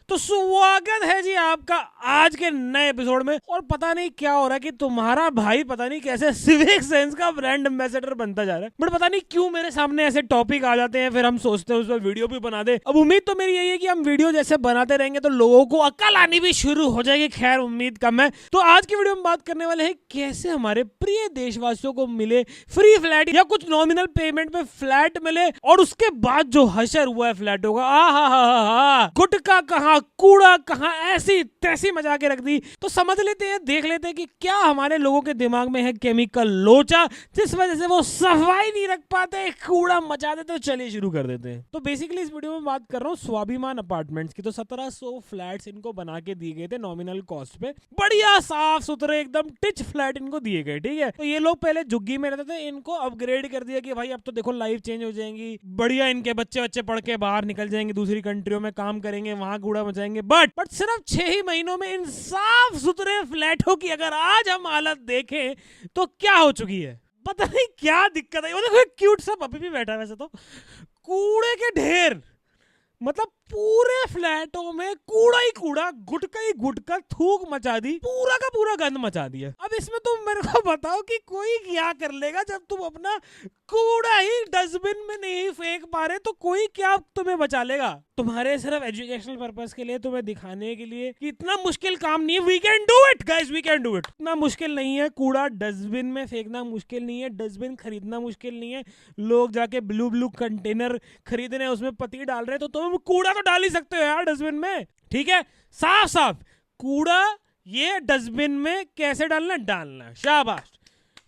तो स्वागत है जी आपका आज के नए एपिसोड में। और पता नहीं क्या हो रहा है कि तुम्हारा भाई पता नहीं कैसे सिविक सेंस का ब्रांड एम्बेसडर बनता जा रहा है, बट पता नहीं क्यों मेरे सामने ऐसे टॉपिक आ जाते हैं, फिर हम सोचते हैं उस पर वीडियो भी बना दे। अब उम्मीद तो मेरी यही है कि हम वीडियो जैसे बनाते रहेंगे तो लोगों को अकल आनी भी शुरू हो जाएगी। खैर उम्मीद कम है। तो आज की वीडियो में बात करने वाले हैं कैसे हमारे प्रिय देशवासियों को मिले फ्री फ्लैट या कुछ नॉमिनल पेमेंट पे फ्लैट मिले, और उसके बाद जो हशर हुआ है फ्लैटों का, गुटका कहाँ, कूड़ा कहाँ, ऐसी तैसी मचा के रख दी। तो समझ लेते हैं, देख लेते हैं कि क्या हमारे लोगों के दिमाग में है केमिकल लोचा जिस वजह से वो सफाई नहीं रख पाते, कूड़ा मचा देते। तो चलिए शुरू कर देते हैं। तो बेसिकली इस वीडियो में बात कर रहा हूँ स्वाभिमान अपार्टमेंट्स की। तो 1700 फ्लैट्स इनको बना के दिए गए थे नॉमिनल कॉस्ट पे, बढ़िया साफ सुथरे एकदम टिच फ्लैट इनको दिए गए। ठीक है, तो ये लोग पहले झुग्गी में रहते थे, इनको अपग्रेड कर दिया कि भाई अब तो देखो लाइफ चेंज हो जाएंगी, बढ़िया इनके बच्चे पढ़ के बाहर निकल जाएंगे, दूसरी कंट्रियों में काम करेंगे, वहां कूड़ा मचाएंगे। बट सिर्फ 6 ही महीनों में इन साफ सुथरे फ्लैटों की अगर आज हम हालत देखें तो क्या हो चुकी है, पता नहीं क्या दिक्कत है। वो देखो एक क्यूट सा पपी भी बैठा है, वैसे तो कूड़े के ढेर, मतलब पूरे फ्लैटों में कूड़ा ही कूड़ा, गुटका ही गुटका, थूक मचा दी, पूरा का पूरा गंद मचा दिया। अब इसमें तुम मेरे को बताओ कि कोई क्या कर लेगा जब तुम अपना कूड़ा ही डस्टबिन में नहीं फेंक पा रहे, तो कोई क्या तुम्हें बचा लेगा? तुम्हारे सिर्फ एजुकेशनल पर्पस के लिए, तुम्हें दिखाने के लिए कि इतना मुश्किल काम नहीं है। We can do it guys, we can do it. इतना मुश्किल नहीं है, कूड़ा डस्टबिन में फेंकना मुश्किल नहीं है, डस्टबिन खरीदना मुश्किल नहीं है। लोग जाके ब्लू कंटेनर खरीद रहे हैं, उसमें पत्ती डाल रहे हैं, तो तुम कूड़ा तो डाल ही सकते हो यार डस्टबिन में। ठीक है, साफ साफ कूड़ा ये डस्टबिन में कैसे डालना, शाबाश।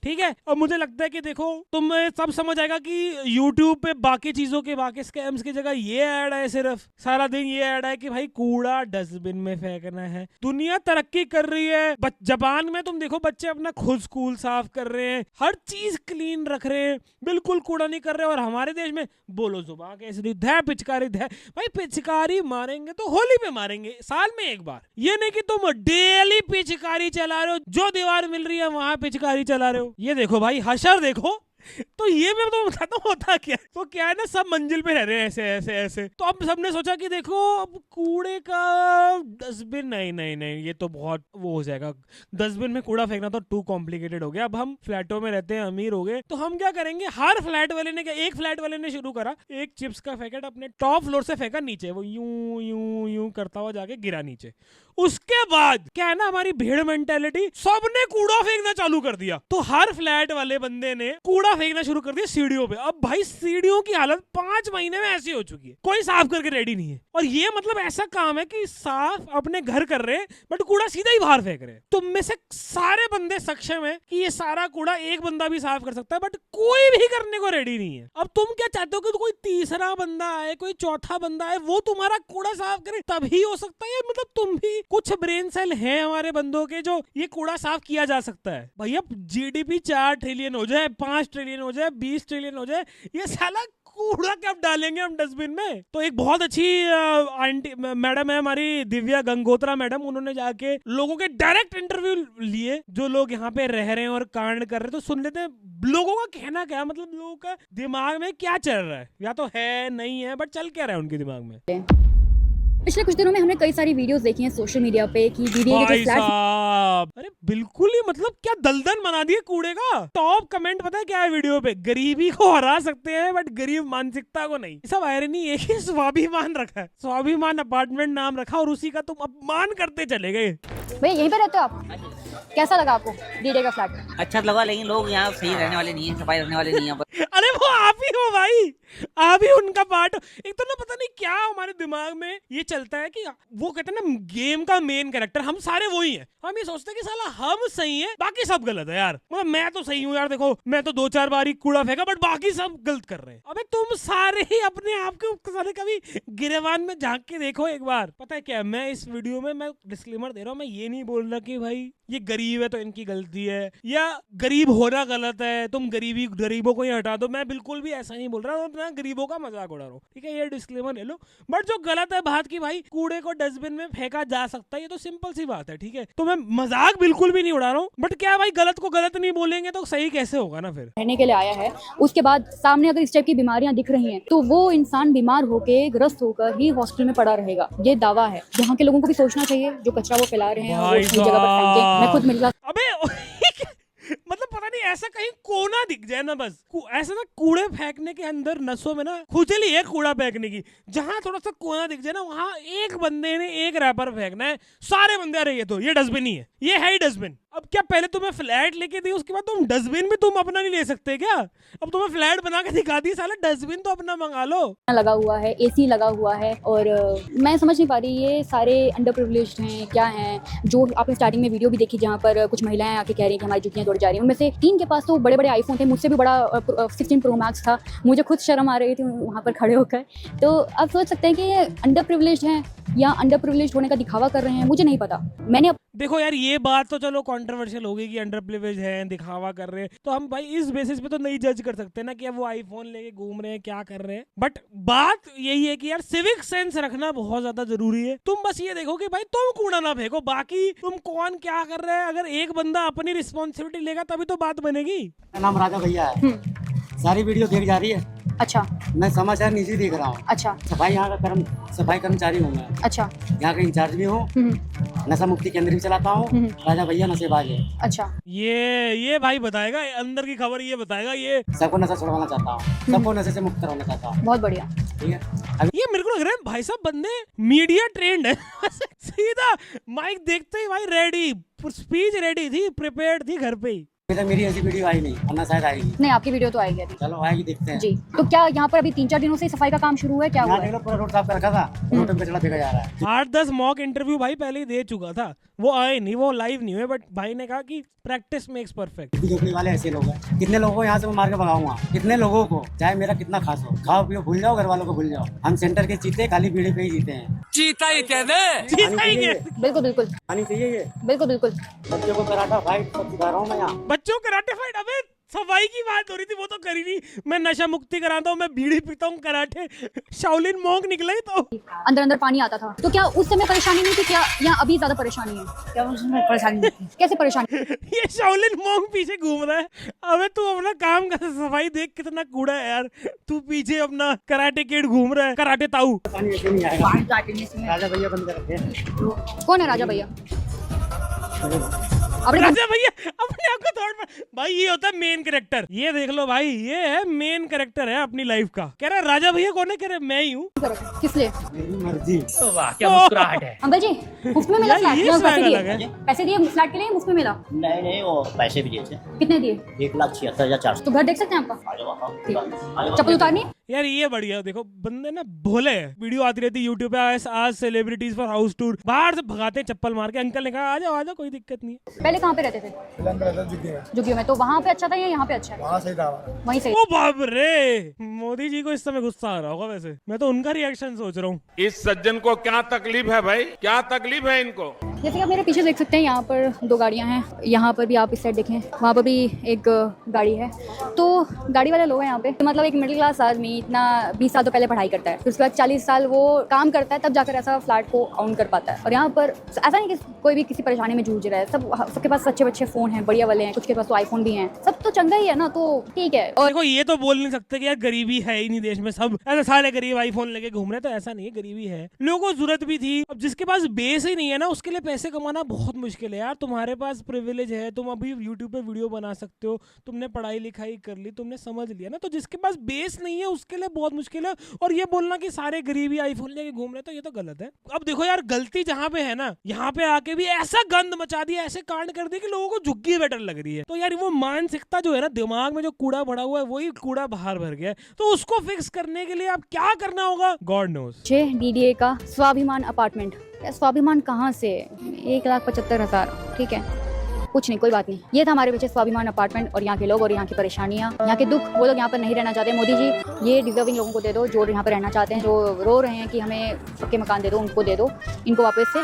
ठीक है, और मुझे लगता है कि देखो तुम सब समझ आएगा कि YouTube पे बाकी चीजों के, बाकी स्कैम्स की जगह ये ऐड है, सिर्फ सारा दिन ये ऐड है कि भाई कूड़ा डस्टबिन में फेंकना है। दुनिया तरक्की कर रही है। जापान में तुम देखो बच्चे अपना खुद स्कूल साफ कर रहे हैं, हर चीज क्लीन रख रहे हैं, बिल्कुल कूड़ा नहीं कर रहे। और हमारे देश में बोलो जुबान कैसे धै पिचकारी धै, भाई पिचकारी मारेंगे तो होली पे मारेंगे, साल में एक बार। ये नहीं कि तुम डेली पिचकारी चला रहे हो, जो दीवार मिल रही है वहां पिचकारी चला रहे हो। ये देखो भाई हशर देखो। तो ये मैं तो बताता हूँ होता क्या है। तो क्या है ना, सब मंजिल पे रह रहे हैं ऐसे। तो अब सबने सोचा कि देखो अब कूड़े का डस्टबिन नहीं, ये तो बहुत वो हो जाएगा, डस्टबिन में कूड़ा फेंकना तो टू कॉम्प्लिकेटेड हो गया। अब हम फ्लैटों में रहते हैं, अमीर हो गए, तो हम क्या करेंगे, हर फ्लैट वाले ने एक फ्लैट वाले ने शुरू करा, एक चिप्स का पैकेट अपने टॉप फ्लोर से फेंका नीचे, वो यूं करता हुआ जाके गिरा नीचे। उसके बाद क्या है ना, हमारी भीड़ मेंटेलिटी, सबने कूड़ा फेंकना चालू कर दिया। तो हर फ्लैट वाले बंदे ने कूड़ा फेंकना शुरू कर दिया सीढ़ियों पे। अब भाई सीढ़ियों की हालत 5 महीने में ऐसी हो चुकी है, कोई साफ करके रेडी नहीं है। और ये मतलब ऐसा काम है कि साफ अपने घर कर रहे हैं बट कूड़ा सीधा ही बाहर फेंक रहे हैं। तुम में से सारे बंदे सक्षम है कि ये सारा कूड़ा एक बंदा भी साफ कर सकता है, बट कोई भी करने को रेडी नहीं है। अब तुम क्या चाहते हो कि कोई तीसरा बंदा आए, कोई चौथा बंदा आए, वो तुम्हारा कूड़ा साफ करे, तभी हो सकता है। मतलब तुम भी कुछ ब्रेन सेल हैं हमारे बंदों के जो ये कूड़ा साफ किया जा सकता है। भैया GDP 4 ट्रिलियन हो जाए, 5 ट्रिलियन हो जाए, 20 ट्रिलियन हो जाए, ये साला कूड़ा कब डालेंगे हम डस्टबिन में? तो एक बहुत अच्छी आंटी मैडम है हमारी, दिव्या गंगोत्रा मैडम, उन्होंने जाके लोगों के डायरेक्ट इंटरव्यू लिए, जो लोग यहाँ पे रह रहे हैं और कांड कर रहे हैं। तो सुन लेते हैं लोगों का कहना क्या, मतलब लोगों का दिमाग में क्या चल रहा है, या तो है नहीं है, बट चल क्या रहा है उनके दिमाग में। पिछले कुछ दिनों में हमने कई सारी वीडियोस देखी हैं सोशल मीडिया पे कि दीदी के जो फ्लैट, अरे बिल्कुल ही, मतलब क्या दलदल बना दिए कूड़े का। टॉप कमेंट पता है क्या है वीडियो पे, गरीबी को हरा सकते हैं बट गरीब मानसिकता को नहीं। सब आयरनी एक ही स्वाभिमान रखा है, स्वाभिमान अपार्टमेंट नाम रखा, और उसी का तुम अपमान करते चले गए। भैया यहीं पे रहते हो आप? कैसा लगा आपको दीदी का फ्लैट? अच्छा लगा, लेकिन लोग यहाँ सही रहने वाले नहीं है, सफाई रखने वाले नहीं है। अरे वो आप ही हो भाई, आप ही उनका पार्ट। एक तो ना पता नहीं क्या हमारे दिमाग में ये चलता है कि वो कहते हैं ना गेम का मेन कैरेक्टर हम सारे वही हैं। हम ये सोचते हैं कि साला हम सही हैं, बाकी सब गलत है यार। मतलब मैं तो सही हूँ यार, देखो मैं तो 2-4 बार ही कूड़ा फेंका, बट बाकी सब गलत कर रहे हैं। अबे तुम सारे ही अपने आप को सारे कभी गिरेबान में झांक के देखो एक बार। पता है क्या, मैं इस वीडियो में मैं डिस्क्लेमर दे रहा हूँ, मैं ये नहीं बोल रहा कि भाई ये गरीब है तो इनकी गलती है, या गरीब होना गलत है, तुम गरीबों को ही हटा दो। मैं बिल्कुल भी ऐसा नहीं बोल रहा, मैं गरीबों का मजाक उड़ा रहा हूँ, ठीक है, ये डिस्क्लेमर ले लो। बट जो गलत है बात की भाई कूड़े को डस्टबिन में फेंका जा सकता है, ये तो सिंपल सी बात है, ठीक है। तो मैं मजाक बिल्कुल भी नहीं उड़ा रहा हूँ, बट क्या भाई गलत को गलत नहीं बोलेंगे तो सही कैसे होगा ना। फिर रहने के लिए आया है, उसके बाद सामने अगर इस टाइप की बीमारियां दिख रही हैं तो वो इंसान बीमार होके ग्रस्त होकर ही हॉस्पिटल में पड़ा रहेगा, ये दावा है। यहाँ के लोगों को भी सोचना चाहिए, जो कचरा वो फैला रहे हैं वो भाई अपनी जगह पर फेंकें। मैं खुद मिडिल क्लास अबे मतलब पता नहीं ऐसा कहीं कोना दिख जाए ना, बस ऐसा ना कूड़े फेंकने के अंदर नसों में ना खुजली है कूड़ा फेंकने की, जहां थोड़ा सा कोना दिख जाए ना वहां एक बंदे ने एक रैपर फेंकना है, सारे बंदे अरे ये डस्टबिन ही है, ये है ही डस्टबिन। अब क्या पहले तुम्हें फ्लैट लेके दी, उसके बाद तुम डस्टबिन भी तुम अपना नहीं ले सकते क्या? अब तुम्हें फ्लैट बना के दिखा दी, साला डस्टबिन तो अपना मंगा लो। लगा हुआ है, एसी लगा हुआ है, और मैं समझ नहीं पा रही ये सारे अंडर प्रिविलेज्ड हैं क्या हैं। जो आपने स्टार्टिंग में वीडियो भी देखी जहाँ पर कुछ महिलाएं आके कह रही हैं कि हमारी जुतियां तोड़ जा रही हैं, उनमें से 3 के पास तो बड़े बड़े आईफोन थे, मुझसे भी बड़ा 16 प्रो मैक्स था, मुझे खुद शर्म आ रही थी वहाँ पर खड़े होकर। तो आप सोच सकते हैं कि ये अंडर प्रिविलेज्ड हैं या अंडर प्रिविलेज्ड होने का दिखावा कर रहे हैं, मुझे नहीं पता। मैंने देखो यार ये बात तो चलो कंट्रोवर्शियल होगी कि अंडर प्रिविलेज है, दिखावा कर रहे हैं, तो हम भाई इस बेसिस पे तो नहीं जज कर सकते ना कि अब वो आईफोन लेके घूम रहे हैं क्या कर रहे हैं। बट बात यही है कि यार सिविक सेंस रखना बहुत ज्यादा जरूरी है। तुम बस ये देखो कि भाई तुम कूड़ा ना फेंको, बाकी तुम कौन क्या कर रहा है, अगर एक बंदा अपनी रिस्पॉन्सिबिलिटी लेगा तभी तो बात बनेगी। मेरा नाम राजा भैया है। सारी वीडियो देख जा रही है। अच्छा मैं समाचार न्यूज़ ही देख रहा हूँ। अच्छा सफाई यहाँ का सफाई कर्मचारी हूँ मैं। अच्छा यहाँ का इंचार्ज भी हूँ, नशा मुक्ति केंद्र भी चलाता हूँ। राजा भैया नशेबाज है। अच्छा ये भाई बताएगा अंदर की खबर, ये बताएगा, ये सबको नशा छुड़वाना चाहता हूँ, सबको नशे से मुक्त करवाना चाहता हूँ। बहुत बढ़िया। ठीक है, अभी ये मेरे को लग रहा है भाई साहब बंदे मीडिया ट्रेंड है सीधा माइक देखते ही भाई रेडी, स्पीच रेडी थी, प्रिपेयर्ड थी घर पे ही। अभी तक मेरी ऐसी वीडियो आई नहीं, वरना शायद आएगी। नहीं, आपकी वीडियो तो आएगी अभी। चलो आएगी, देखते हैं। जी, तो क्या यहाँ पर अभी 3-4 दिनों से सफाई का काम शुरू हुआ है, क्या हुआ यहाँ है? देख लो, पूरा रोड साफ कर रखा था, रोड पे कचरा फेंका जा रहा है। 8-10 मॉक इंटरव्यू भाई पहले ही दे चुका था, वो आए नहीं, वो लाइव नहीं हुए, बट भाई ने कहा कि प्रैक्टिस मेक्स परफेक्ट। झोपड़ी वाले ऐसे लोग हैं, कितने लोगों को यहाँ से मैं मार के भगाऊंगा, कितने लोगों को, चाहे मेरा कितना खास हो। खाओ पियो भूल जाओ, घर वालों को भूल जाओ। हम सेंटर के चीते खाली बीड़ी पे ही जीते हैं। चीता ही कहते बिल्कुल बिल्कुल पानी चाहिए ये, बिल्कुल बिल्कुल। बच्चों को कराटा फाइट सब सिखा रहा हूँ मैं यहाँ। बच्चों कराटे फाइट, अबे सफाई की बात हो रही थी, वो तो करी नहीं। मैं नशा मुक्ति कराता हूँ, मैं बीड़ी पीता हूँ, कराटे, शाओलिन मॉन्क निकला ही तो अंदर अंदर पानी आता था, तो क्या उस समय परेशानी नहीं थी क्या, या अभी ज्यादा परेशानी है? क्या उसमें परेशानी नहीं थी। कैसे परेशानी? ये शाओलिन मॉन्क पीछे घूम रहा है। अबे तू अपना काम कर, सफाई देख कितना कूड़ा है यार, तू पीछे अपना कराटे किड घूम रहा है, कराटे ताऊ। पानी ऐसे नहीं आएगा। पानी तो आते नहीं इसमें। राजा भैया बंद कर रखे हैं। कौन है राजा भैया? अपने राजा भैया अपने आप को तोड़ पर भाई, ये होता है मेन कैरेक्टर। ये देख लो भाई, ये है मेन कैरेक्टर है अपनी लाइफ का। कह रहा है राजा भैया कौन है, कह रहे मैं ही हूँ। किस लिए? मेरी मर्जी। वाह क्या मुस्कुराहट है। अंकल जी, मुफ्त में मिला यार, फ्लैट? ये पैसे स्वाग दिए? अलग है। पैसे दिए फ्लैट के लिए, मुफ्त में मिला? नहीं वो पैसे भी दिए थे। कितने दिए? 1,76,400। तो घर देख सकते हैं आपका? आ जाओ, आ जाओ। चप्पल उतारनी है? यार ये बढ़िया, देखो बंदे ना भोले है। वीडियो आती रहती है यूट्यूब पे, आज सेलिब्रिटीज फॉर हाउस टूर, बाहर से भगाते हैं चप्पल मार के। अंकल ने कहा आ जाओ कोई दिक्कत नहीं है। पहले कहाँ पे रहते थे? जुगियों में। तो वहाँ पे अच्छा था या यहाँ पे अच्छा है? वहाँ सही था। वहीं सही। ओ बाप रे, मोदी जी को इस समय गुस्सा आ रहा होगा। वैसे मैं तो उनका रिएक्शन सोच रहा हूँ। इस सज्जन को क्या तकलीफ है भाई, क्या तकलीफ है इनको? जैसे कि आप मेरे पीछे देख सकते हैं, यहाँ पर 2 गाड़ियाँ हैं, यहाँ पर भी आप इस साइड देखें, वहाँ पर भी एक गाड़ी है। तो गाड़ी वाले लोग हैं यहाँ पे, मतलब एक मिडिल क्लास आदमी इतना 20 साल तो पहले पढ़ाई करता है, फिर उसके बाद 40 साल वो काम करता है, तब जाकर ऐसा फ्लैट को ऑन कर पाता है। और यहाँ पर ऐसा नहीं कि कोई भी किसी परेशानी में जूझ रहा है, सबके पास अच्छे फ़ोन हैं, बढ़िया वाले हैं, कुछ के पास तो आईफोन भी हैं, सब तो चंगा ही है ना, तो ठीक है। और देखो ये तो बोल नहीं सकते कि यार गरीबी है ही नहीं देश में, सब ऐसे सारे गरीब आईफोन लेके घूम रहे, तो ऐसा नहीं है, गरीबी है, लोगों को जरूरत भी थी। अब जिसके पास बेस ही नहीं है ना, उसके लिए पैसे कमाना बहुत मुश्किल है यार। तुम्हारे पास प्रिविलेज है, तुम अभी यूट्यूब पे वीडियो बना सकते हो, तुमने पढ़ाई लिखाई कर ली, तुमने समझ लिया ना, तो जिसके पास बेस नहीं है उसके लिए बहुत मुश्किल है। और ये बोलना कि सारे गरीबी आईफोन लेके घूम रहे, तो ये तो गलत है। अब देखो यार, गलती जहाँ पे है ना, यहाँ पे आके भी ऐसा गंद मचा दिया, ऐसे कांड कर दिए कि लोगों को झुग्गी बेटर लग रही है। तो यार वो मानसिकता जो है ना, दिमाग में जो कूड़ा भरा हुआ है, वही कूड़ा बाहर भर गया है। तो उसको फिक्स करने के लिए अब क्या करना होगा, गॉड नोज। DDA का स्वाभिमान अपार्टमेंट। स्वाभिमान कहाँ से? 1,75,000। ठीक है, कुछ नहीं, कोई बात नहीं। ये था हमारे पीछे स्वाभिमान अपार्टमेंट, और यहाँ के लोग और यहाँ की परेशानियाँ, यहाँ के दुख। वो लोग यहाँ पर नहीं रहना चाहते। मोदी जी, ये डिजर्विंग लोगों को दे दो, जो यहाँ पर रहना चाहते हैं, जो रो रहे हैं कि हमें पक्के मकान दे दो, उनको दे दो, इनको वापस से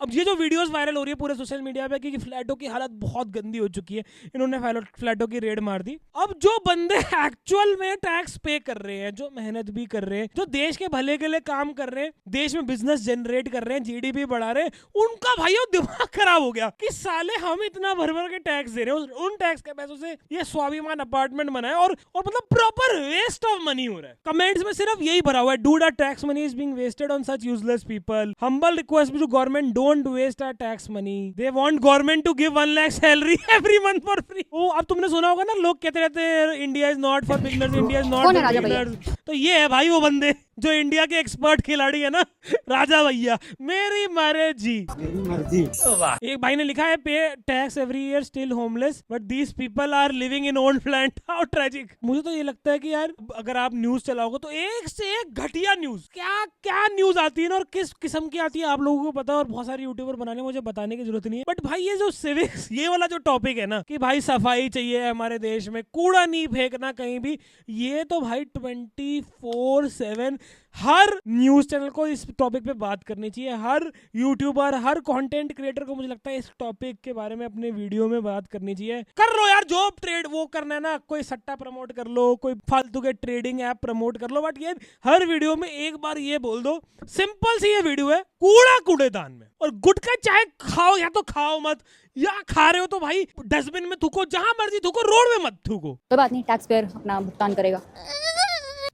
अब ये जो वीडियोस वायरल हो रही है पूरे सोशल मीडिया पे कि फ्लैटों की हालत बहुत गंदी हो चुकी है, इन्होंने फ्लैटों की रेड मार दी। अब जो बंदे एक्चुअल में टैक्स पे कर रहे हैं, जो मेहनत भी कर रहे हैं, जो देश के भले के लिए काम कर रहे हैं, देश में बिजनेस जनरेट कर रहे हैं, जीडीपी बढ़ा रहे हैं, उनका भाइयों दिमाग खराब हो गया कि साले हम इतना भर भर के टैक्स दे रहे हैं, उन टैक्स के पैसों से ये स्वाभिमान अपार्टमेंट बनाए और मतलब प्रॉपर वेस्ट ऑफ मनी हो रहा है। कमेंट्स में सिर्फ यही भरा हुआ है, dude our tax money is being wasted on such useless people, humble request to government don't waste our tax money, they want government to give 1 lakh salary every month for free. वो अब तुमने सुना होगा ना, लोग कहते रहते हैं India is not for beginners, India is not कौन है फॉर राजा भैया? बिगिनर्स। तो ये है भाई वो बंदे जो इंडिया के एक्सपर्ट खिलाड़ी है ना, राजा भैया, मेरी मारे जी। मेरी मर्जी। एक भाई ने लिखा है pay tax every year still homeless but these people are living in own flat, how tragic. मुझे तो ये लगता है कि यार अगर आप न्यूज चलाओगे तो एक से एक घटिया न्यूज, क्या क्या न्यूज आती है ना और किस किस्म की आती है आप लोगों को पता है, और बहुत सारे यूट्यूबर बनाने मुझे बताने की जरूरत नहीं है। बट भाई ये जो सिविक्स ये वाला जो टॉपिक है ना कि भाई सफाई चाहिए हमारे देश में, कूड़ा नहीं फेंकना कहीं भी, ये तो भाई 24/7 हर न्यूज चैनल को इस टॉपिक पे बात करनी चाहिए। हर यूट्यूबर, हर कंटेंट क्रिएटर को मुझे लगता है इस टॉपिक के बारे में अपने वीडियो में बात करनी चाहिए। कर लो यार, जो ट्रेड वो करना है ना, कोई सट्टा प्रमोट कर लो, कोई फालतू के ट्रेडिंग ऐप प्रमोट कर लो, बट ये हर वीडियो में एक बार ये बोल दो, सिंपल सी ये वीडियो है, कूड़ा कूड़ेदान में, और गुटखा चाहे खाओ या तो खाओ मत, या खा रहे हो तो भाई डस्टबिन में थूको, जहां मर्जी थूको, रोड में मत थूको। कोई बात नहीं, टैक्स पेयर अपना भुगतान करेगा।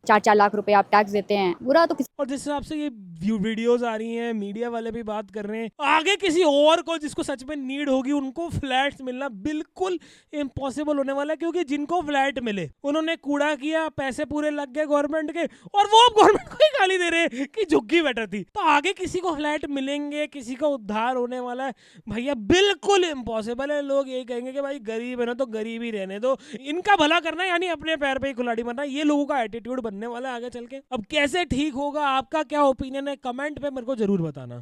4-4 लाख रुपए आप टैक्स देते हैं, बुरा तो और जिस हिसाब से ये वीडियोस आ रही हैं, मीडिया वाले भी बात कर रहे हैं, आगे किसी और को जिसको सच में नीड होगी उनको फ्लैट्स मिलना बिल्कुल इम्पॉसिबल होने वाला है, क्योंकि जिनको फ्लैट मिले उन्होंने कूड़ा किया, पैसे पूरे लग गए गवर्नमेंट के, और वो अब गवर्नमेंट को ही गाली दे रहे हैं कि झुग्गी बेटर थी। तो आगे किसी को फ्लैट मिलेंगे, किसी का उद्धार होने वाला है भैया, बिल्कुल इम्पॉसिबल है। लोग ये कहेंगे कि भाई गरीब है ना तो गरीब ही रहने दो, इनका भला करना है यानी अपने पैर पे ही कुल्हाड़ी बनना, ये लोगों का एटीट्यूड बनने वाला है आगे चल के। अब कैसे ठीक होगा, आपका क्या ओपिनियन है, कमेंट पे मेरे को जरूर बताना।